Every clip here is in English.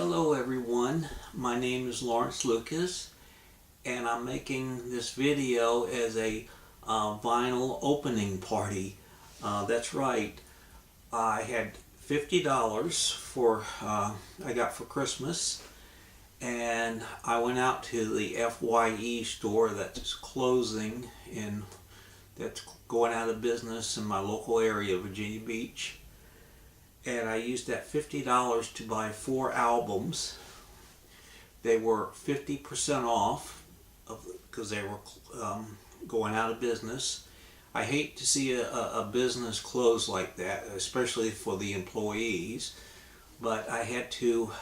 Hello everyone, my name is Lawrence Lucas and I'm making this video as a vinyl opening party. That's right, I had $50 I got for Christmas, and I went out to the FYE store that's closing and that's going out of business in my local area, Virginia Beach. And I used that $50 to buy 4 albums. They were 50% off because they were going out of business. I hate to see a business close like that, especially for the employees, but I had to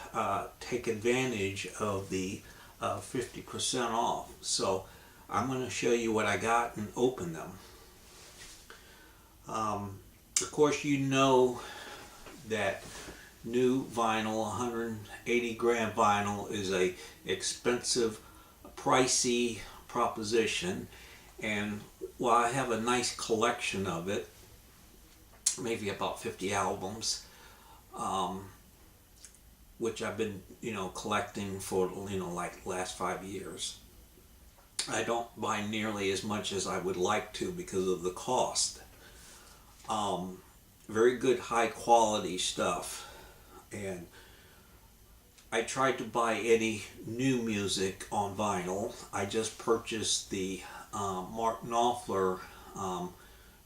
take advantage of the 50% off. So I'm going to show you what I got and open them. Of course, you know that new vinyl, 180 gram vinyl, is a expensive, pricey proposition, and while I have a nice collection of it, maybe about 50 albums, which I've been collecting for like last 5 years, I don't buy nearly as much as I would like to because of the cost. Very good high quality stuff, and I tried to buy any new music on vinyl. I just purchased the Mark Knopfler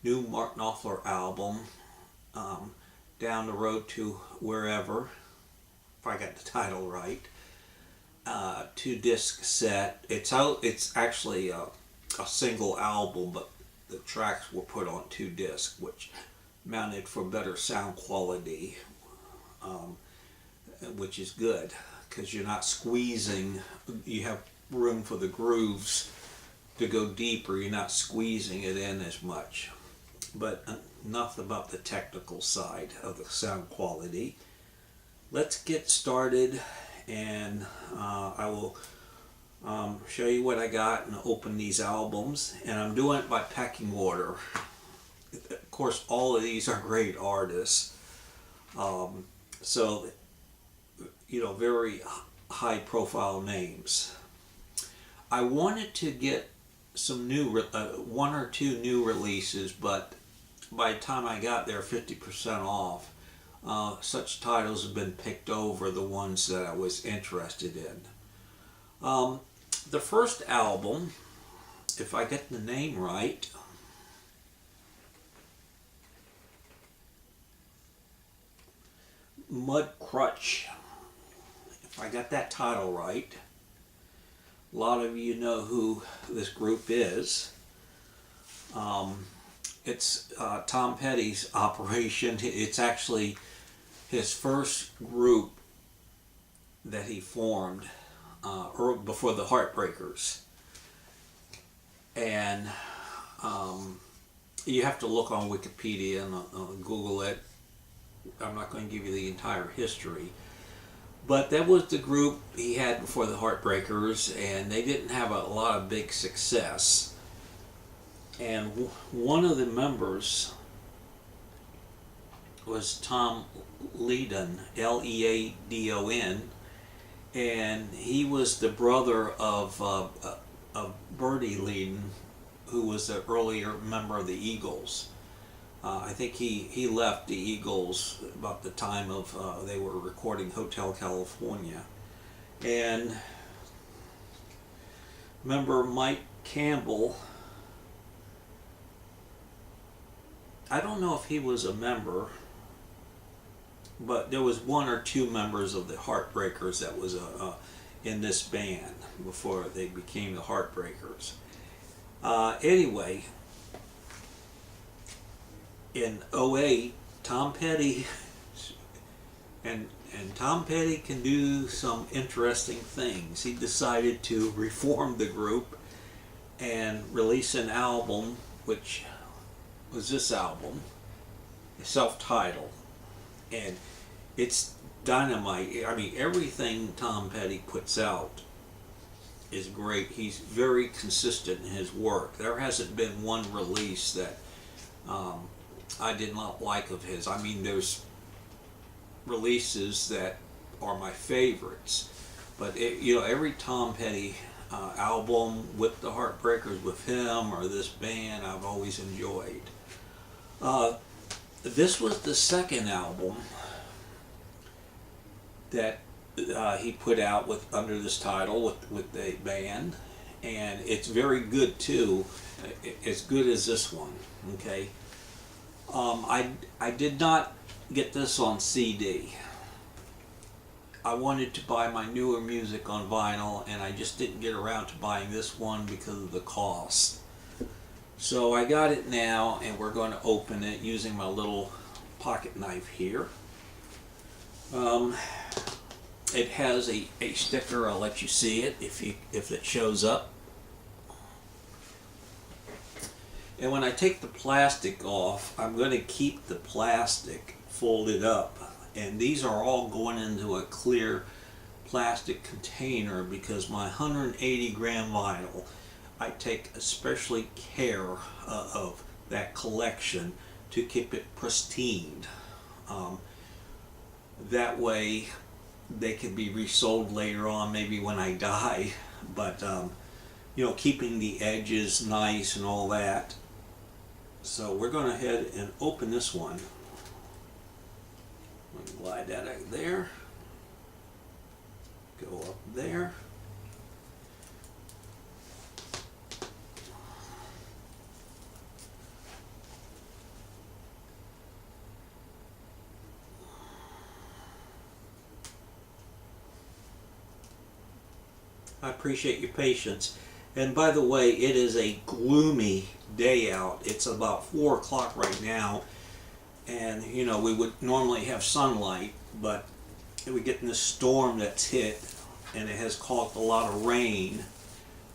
new Mark Knopfler album, Down the Road to Wherever, if I got the title right. 2-disc set. It's actually a single album, but the tracks were put on 2 discs, which mounted for better sound quality, which is good because you're not squeezing. You have room for the grooves to go deeper. You're not squeezing it in as much. But enough about the technical side of the sound quality. Let's get started, and I will show you what I got and open these albums, and I'm doing it by pecking order. Of course, all of these are great artists, so very high profile names. I wanted to get some new, 1 or 2 new releases, but by the time I got there 50% off, such titles have been picked over the ones that I was interested in. The first album, if I get the name right, Mud Crutch, if I got that title right. A lot of you know who this group is. It's Tom Petty's operation. It's actually his first group that he formed before the Heartbreakers. And you have to look on Wikipedia and Google it. I'm not going to give you the entire history, but that was the group he had before the Heartbreakers, and they didn't have a lot of big success. And one of the members was Tom Leadon, Leadon, and he was the brother of Bertie Leadon, who was an earlier member of the Eagles. I think he left the Eagles about the time of they were recording Hotel California. And remember Mike Campbell, I don't know if he was a member, but there was 1 or 2 members of the Heartbreakers that was in this band before they became the Heartbreakers. Anyway, in 2008, Tom Petty, and Tom Petty can do some interesting things. He decided to reform the group and release an album, which was this album, self-titled, and it's dynamite. I mean, everything Tom Petty puts out is great. He's very consistent in his work. There hasn't been one release that I did not like of his. I mean, there's releases that are my favorites. But you know, every Tom Petty album with the Heartbreakers, with him or this band, I've always enjoyed. This was the second album that he put out with under this title with the band, and it's very good too, as good as this one. Okay, I did not get this on CD. I wanted to buy my newer music on vinyl, and I just didn't get around to buying this one because of the cost. So I got it now, and we're going to open it using my little pocket knife here. It has a sticker. I'll let you see it if it shows up. And when I take the plastic off, I'm going to keep the plastic folded up. And these are all going into a clear plastic container because my 180 gram vinyl, I take especially care of that collection to keep it pristine. That way they can be resold later on, maybe when I die, but you know, keeping the edges nice and all that. So we're going to head and open this one. Glide that out there, go up there. I appreciate your patience. And by the way, it is a gloomy day out. It's about 4 o'clock right now. And you know, we would normally have sunlight, but we get in this storm that's hit, and it has caused a lot of rain,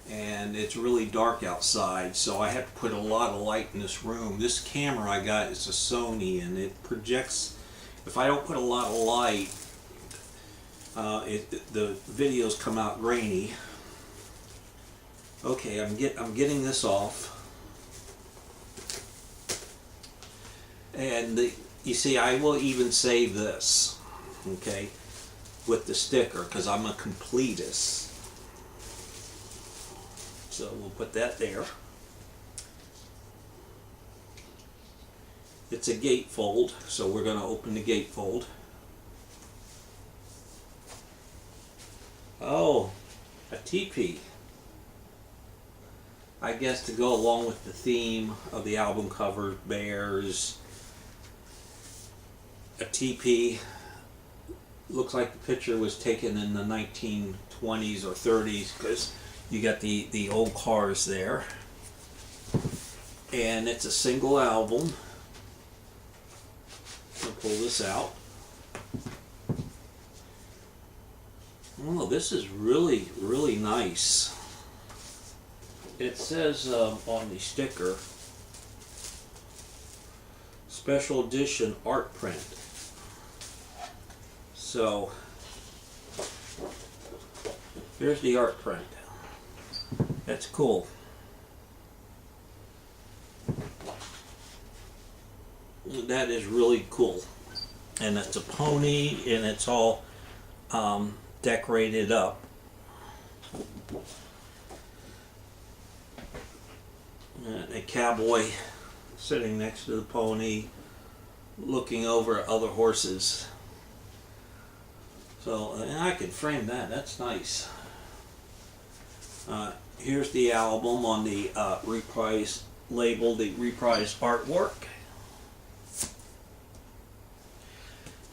and it's really dark outside, so I have to put a lot of light in this room. This camera I got is a Sony, and it projects. If I don't put a lot of light, the videos come out grainy. Okay, I'm getting this off. And you see, I will even save this, okay, with the sticker, because I'm a completist. So we'll put that there. It's a gatefold, so we're going to open the gatefold. Oh, a teepee. I guess to go along with the theme of the album cover, bears. A teepee. Looks like the picture was taken in the 1920s or 30s, because you got the old cars there. And it's a single album. I'll pull this out. Oh, this is really, really nice. It says on the sticker, special edition art print. So here's the art print. That's cool. That is really cool. And it's a pony, and it's all decorated up. And a cowboy sitting next to the pony, looking over at other horses. So, and I can frame that. That's nice. Here's the album on the reprise label, the reprise artwork.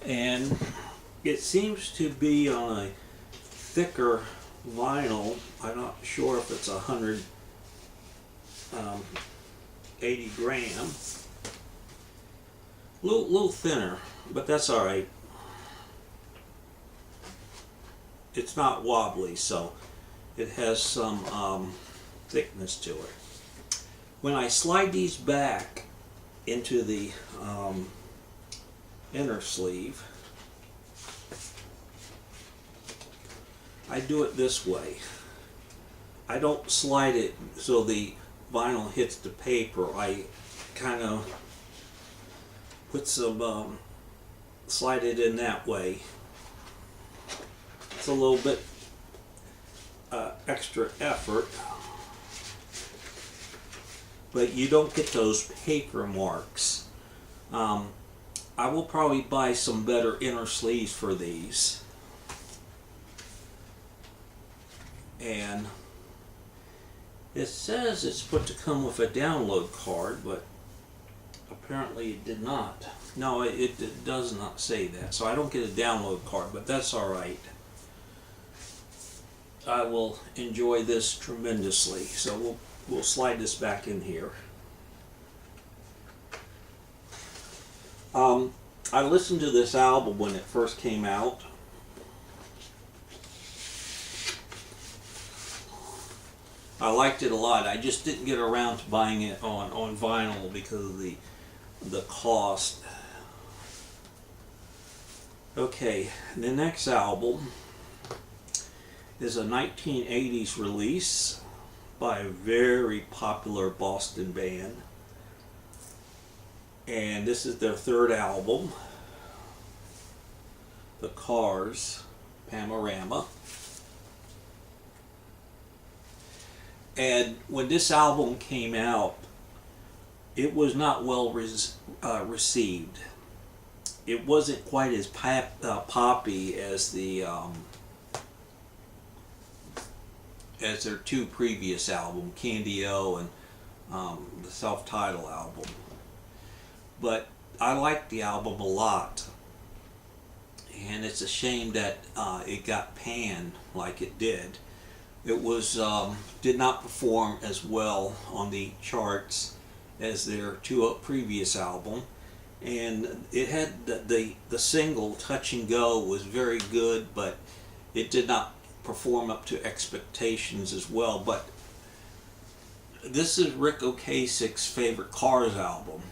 And it seems to be on a thicker vinyl. I'm not sure if it's 180 gram. Little thinner, but that's all right. It's not wobbly, so it has some thickness to it. When I slide these back into the inner sleeve, I do it this way. I don't slide it so the vinyl hits the paper. I kind of put some, slide it in that way. a little bit extra effort, but you don't get those paper marks. I will probably buy some better inner sleeves for these. And it says it's supposed to come with a download card, but apparently it did not. No, it does not say that, so I don't get a download card, but that's alright. I will enjoy this tremendously, so we'll slide this back in here. I listened to this album when it first came out. I liked it a lot. I just didn't get around to buying it on vinyl because of the cost. Okay, the next album is a 1980s release by a very popular Boston band. And this is their third album, The Cars, Panorama. And when this album came out, it was not well received. It wasn't quite as poppy as as their two previous albums, Candy-O and the self-titled album. But I liked the album a lot, and it's a shame that it got panned like it did. It was did not perform as well on the charts as their two previous album, and it had the single Touch and Go was very good, but it did not perform up to expectations as well. But this is Rick Ocasek's favorite Cars album.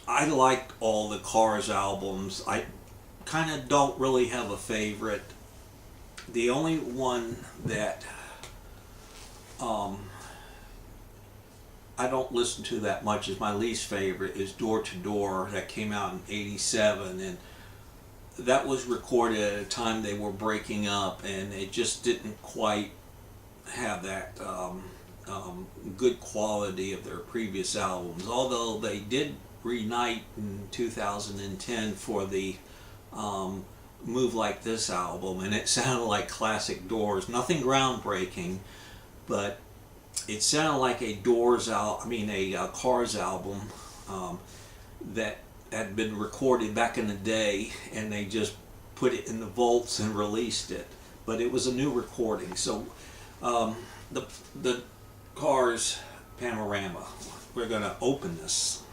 I liked all the Cars albums. I kind of don't really have a favorite. The only one that I don't listen to that much is my least favorite is Door to Door, that came out in '87, and that was recorded at a time they were breaking up, and it just didn't quite have that good quality of their previous albums, although they did reunite in 2010 for the Move Like This album, and it sounded like classic Doors. Nothing groundbreaking, but it sounded like a Cars album that had been recorded back in the day, and they just put it in the vaults and released it. But it was a new recording. So the Cars Panorama. We're going to open this.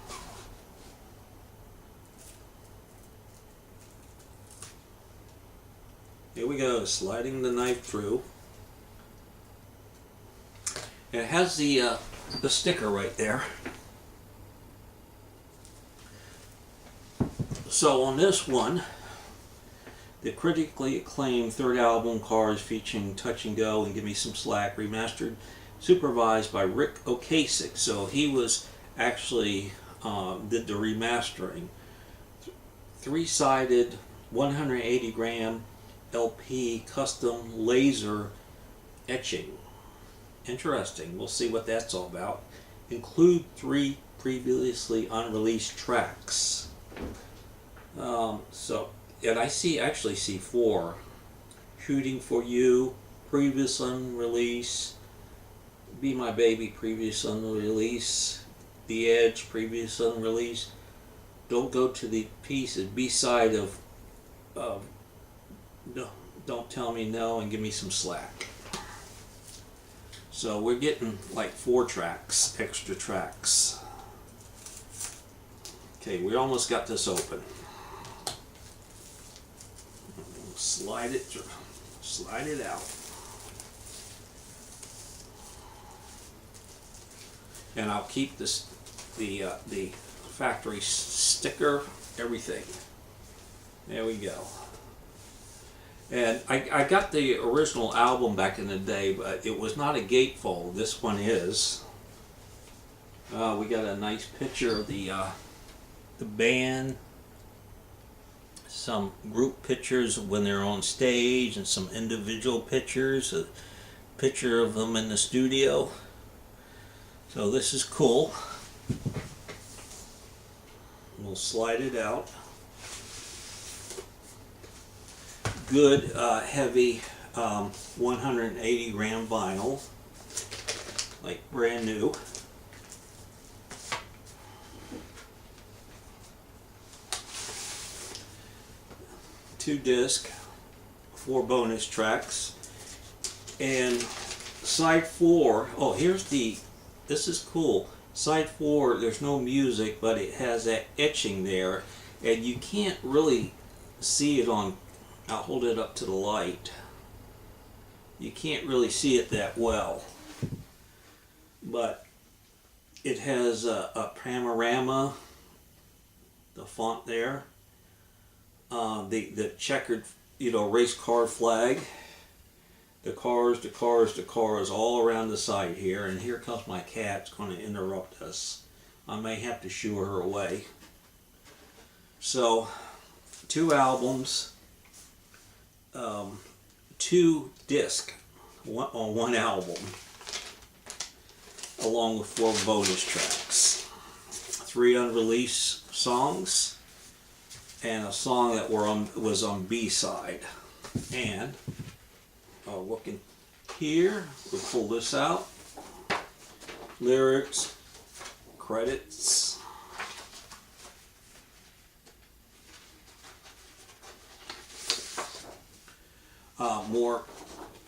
Here we go, sliding the knife through. It has the sticker right there. So on this one, the critically acclaimed third album, Cars, featuring Touch and Go and Give Me Some Slack, remastered, supervised by Rick Ocasek. So he was actually did the remastering. Three-sided, 180-gram LP custom laser etching. Interesting. We'll see what that's all about. Include 3 previously unreleased tracks. And I actually see 4. Shooting for You, previous unreleased. Be My Baby, previous unreleased. The Edge, previous unreleased. Don't Go to the Pieces, B-side of no, Don't Tell Me No and Give Me Some Slack. So we're getting like 4 tracks, extra tracks. Okay, we almost got this open. Slide it out. And I'll keep the factory sticker, everything. There we go. And I got the original album back in the day, but it was not a gatefold. This one is. We got a nice picture of the band. some group pictures when they're on stage and some individual pictures, a picture of them in the studio. So this is cool. We'll slide it out. Good heavy 180 gram vinyl, like brand new. Two disc, 4 bonus tracks, and side 4. Oh, here's this is cool. Side 4, there's no music, but it has that etching there, and you can't really see it on. I'll hold it up to the light. You can't really see it that well, but it has a panorama, the font there, the checkered, race car flag, the cars all around the site here. And here comes my cat. It's going to interrupt us. I may have to shoo her away. So 2 albums, 2 discs on 1 album, along with 4 bonus tracks, 3 unreleased songs, and a song that was on B-side. And looking here, we'll pull this out. Lyrics, credits.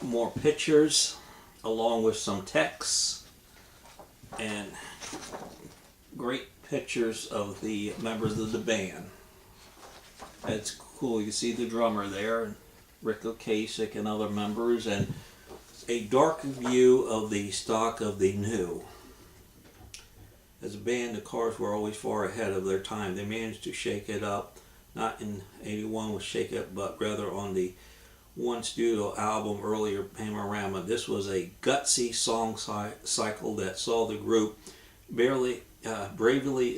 More pictures, along with some text, and great pictures of the members of the band. It's cool. You see the drummer there, and Rick Ocasek and other members, and a dark view of the stock of the new. As a band, the Cars were always far ahead of their time. They managed to shake it up, not in '81 with Shake It, but rather on the 1 studio album earlier, Panorama. This was a gutsy song cycle that saw the group bravely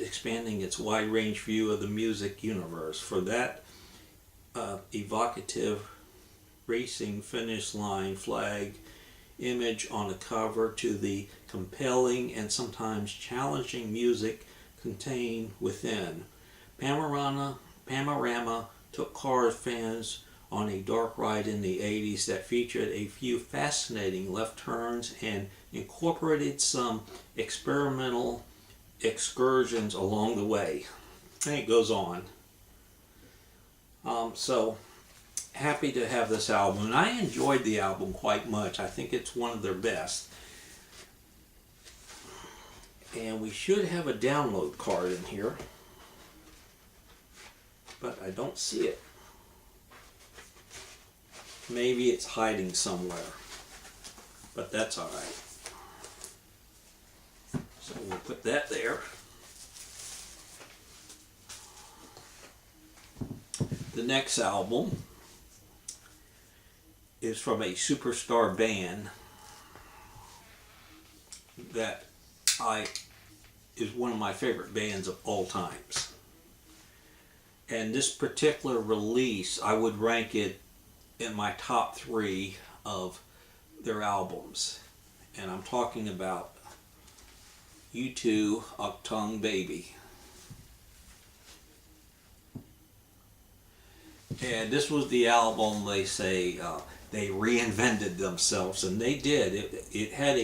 expanding its wide range view of the music universe. For that evocative racing finish line flag image on the cover, to the compelling and sometimes challenging music contained within, Panorama took Cars fans on a dark ride in the 80s that featured a few fascinating left turns and incorporated some experimental excursions along the way. And it goes on. So happy to have this album, and I enjoyed the album quite much. I think it's one of their best. And we should have a download card in here, but I don't see it. Maybe it's hiding somewhere, but that's all right. So we'll put that there. The next album is from a superstar band that is one of my favorite bands of all times. And this particular release, I would rank it in my top 3 of their albums. And I'm talking about U2, Achtung Baby. And this was the album they say they reinvented themselves, and they did. It had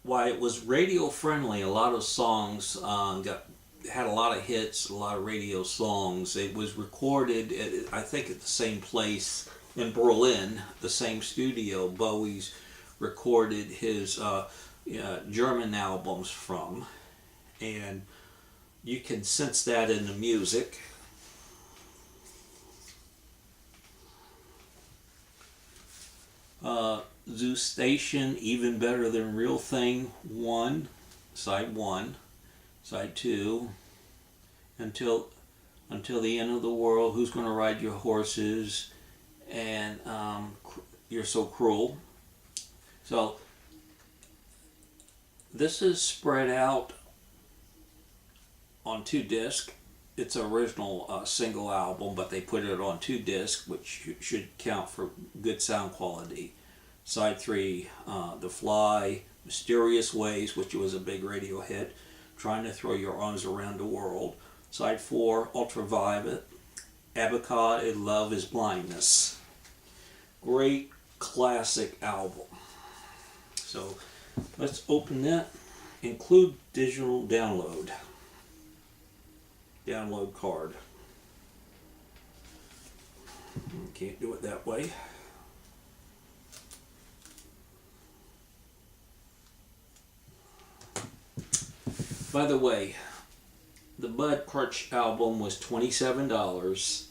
while it was radio friendly, a lot of songs had a lot of hits, a lot of radio songs. It was recorded, I think, at the same place in Berlin, the same studio Bowie's recorded his German albums from, and you can sense that in the music. Zoo Station, Even Better Than Real Thing 1, Side 1, Side 2, Until the End of the World, Who's Gonna Ride Your Horses, and You're So Cruel. So this is spread out on 2 discs. It's an original single album, but they put it on 2 discs, which should count for good sound quality. Side 3, The Fly, Mysterious Ways, which was a big radio hit, Trying to Throw Your Arms Around the World. Side 4, Ultraviolet, Abacad, Love is Blindness. Great classic album. So let's open that. Include digital download. Download card. Can't do it that way. By the way, the Bud Crutch album was $27.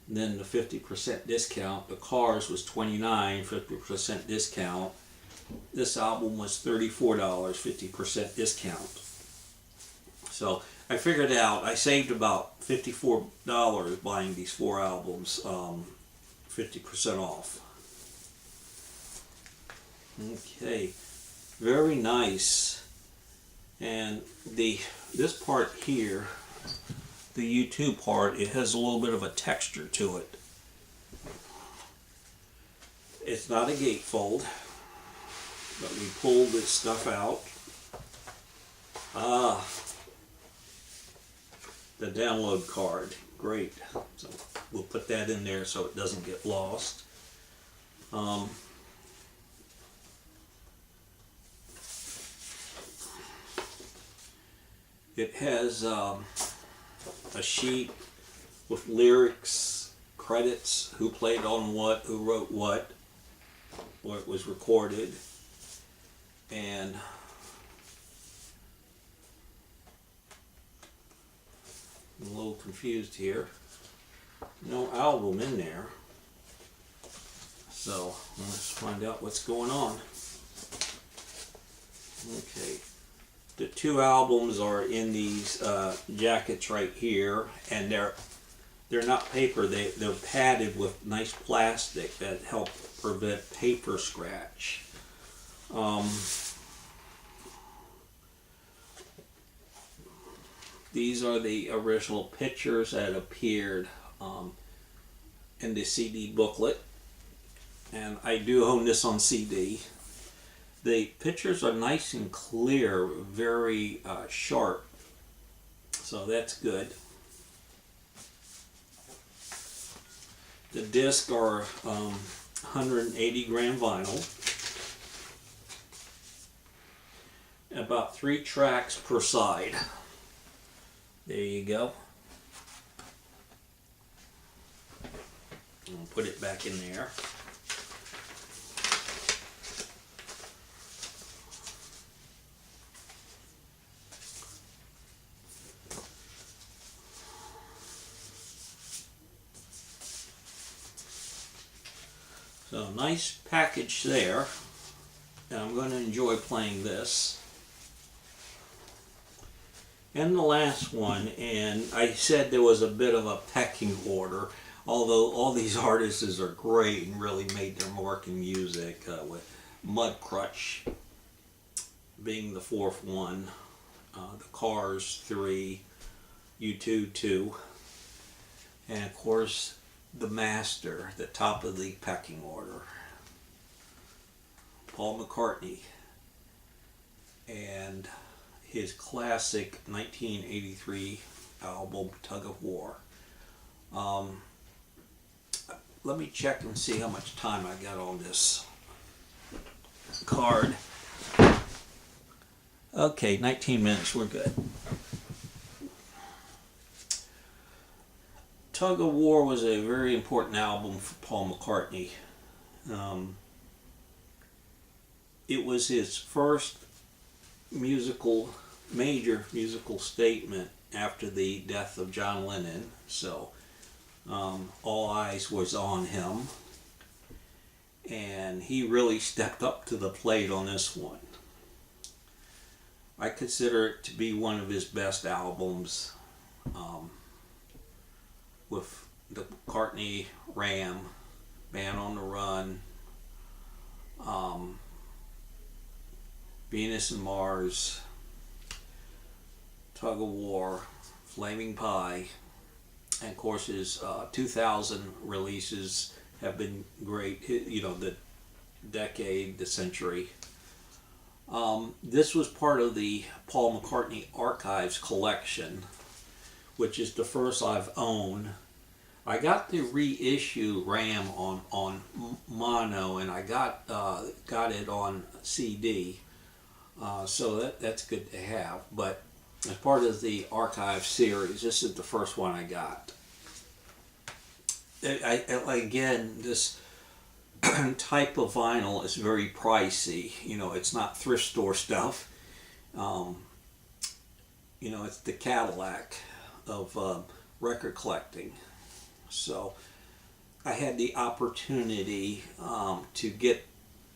Then the 50% discount. The Cars was $29, 50% discount. This album was $34, 50% discount. So I figured out, I saved about $54 buying these 4 albums, 50% off. Okay, very nice. And this part here, the U2 part, it has a little bit of a texture to it. It's not a gatefold, but we pulled this stuff out. The download card, great. So we'll put that in there so it doesn't get lost. It has a sheet with lyrics, credits, who played on what, who wrote what, where it was recorded, and I'm a little confused here. No album in there. So let's find out what's going on. Okay. The 2 albums are in these jackets right here, and they're not paper. They're padded with nice plastic that help prevent paper scratch. These are the original pictures that appeared in the CD booklet, and I do own this on CD. The pictures are nice and clear, very sharp, so that's good. The discs are 180 gram vinyl, about 3 tracks per side. There you go. I'll put it back in there. So nice package there, and I'm going to enjoy playing this. And the last one, and I said there was a bit of a pecking order, although all these artists are great and really made their mark in music, with Bud Crutch being the 4th one, the Cars 3, U2 2, and of course the master, the top of the pecking order, Paul McCartney, and his classic 1983 album Tug of War. Let me check and see how much time I got on this card. Okay, 19 minutes, we're good. Tug of War was a very important album for Paul McCartney. It was his first major musical statement after the death of John Lennon, so all eyes was on him, and he really stepped up to the plate on this one. I consider it to be one of his best albums, with the McCartney Ram, Band on the Run, Venus and Mars, Tug of War, Flaming Pie, and of course his 2000 releases have been great. You know, the decade, the century. This was part of the Paul McCartney Archives collection, which is the first I've owned. I got the reissue RAM on mono, and I got it on CD, so that's good to have. But as part of the archive series, this is the first one I got. Again, this type of vinyl is very pricey. You know, it's not thrift store stuff. You know, it's the Cadillac of record collecting. So I had the opportunity to get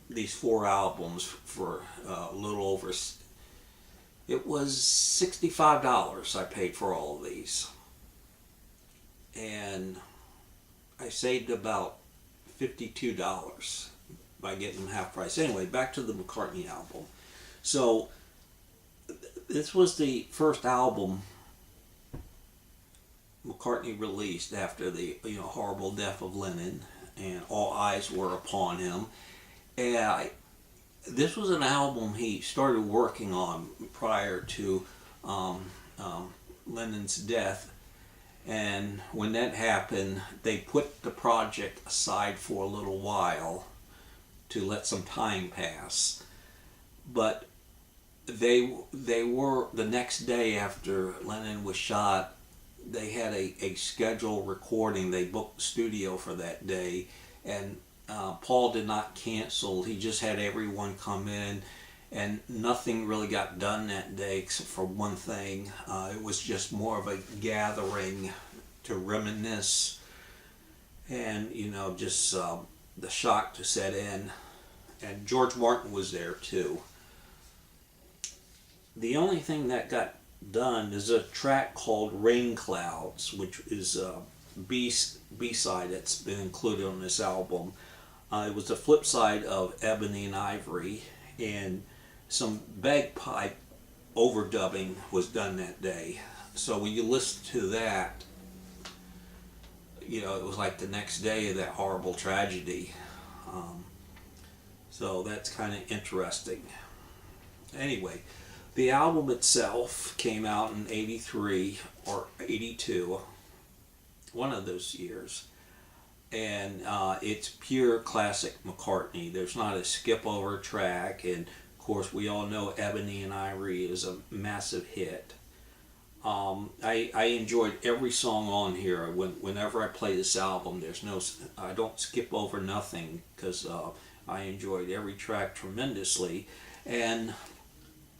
these 4 albums for a little over, it was $65 I paid for all of these. And I saved about $52 by getting them half price. Anyway, back to the McCartney album. So this was the first album McCartney released after the horrible death of Lennon, and all eyes were upon him. And this was an album he started working on prior to Lennon's death, and when that happened, they put the project aside for a little while to let some time pass. But they were, the next day after Lennon was shot, they had a scheduled recording. They booked the studio for that day, and Paul did not cancel. He just had everyone come in, and nothing really got done that day except for one thing. It was just more of a gathering to reminisce, and just the shock to set in. And George Martin was there too. The only thing that got done is a track called Rain Clouds, which is a B-side that's been included on this album. It was the flip side of Ebony and Ivory, and some bagpipe overdubbing was done that day. So when you listen to that, it was like the next day of that horrible tragedy. So that's kind of interesting. Anyway, the album itself came out in 83 or 82, one of those years. And it's pure classic McCartney. There's not a skip over track, and of course we all know Ebony and Ivory is a massive hit. I enjoyed every song on here. Whenever I play this album, I don't skip over nothing, because I enjoyed every track tremendously. And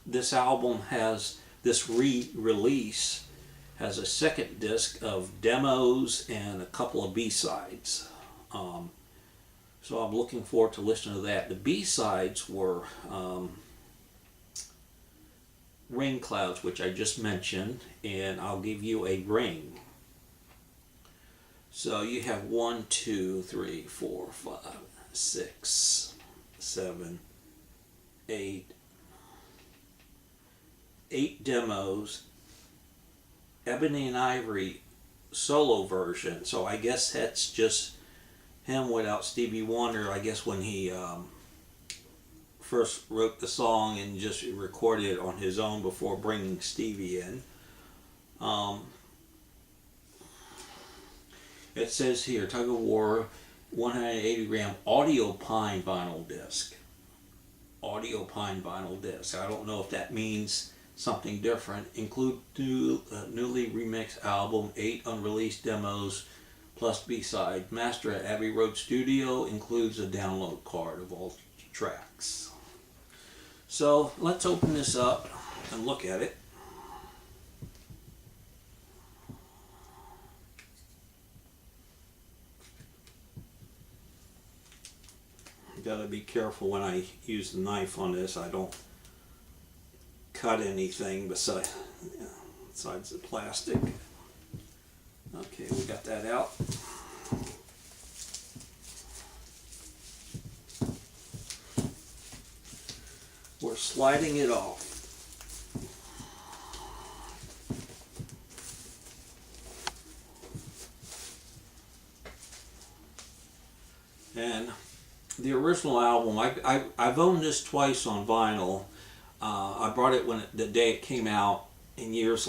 this album has, this re-release has a second disc of demos and a couple of B-sides. So I'm looking forward to listening to that. The B-sides were Rain Clouds, which I just mentioned, and I'll give you a ring. So you have 1, 2, 3, 4, 5, 6, 7, 8 demos, Ebony and Ivory solo version. So I guess that's just him without Stevie Wonder. I guess when he first wrote the song and just recorded it on his own before bringing Stevie in. It says here, Tug of War 180 gram audio pine vinyl disc. Audio pine vinyl disc. I don't know if that means something different. Include newly remixed album, 8 unreleased demos plus B-side. Master at Abbey Road Studio, includes a download card of all tracks. So let's open this up and look at it. Gotta be careful when I use the knife on this. I don't cut anything besides the plastic. Okay, we got that out. We're sliding it off. And the original album, I've owned this twice on vinyl. I bought it the day it came out in years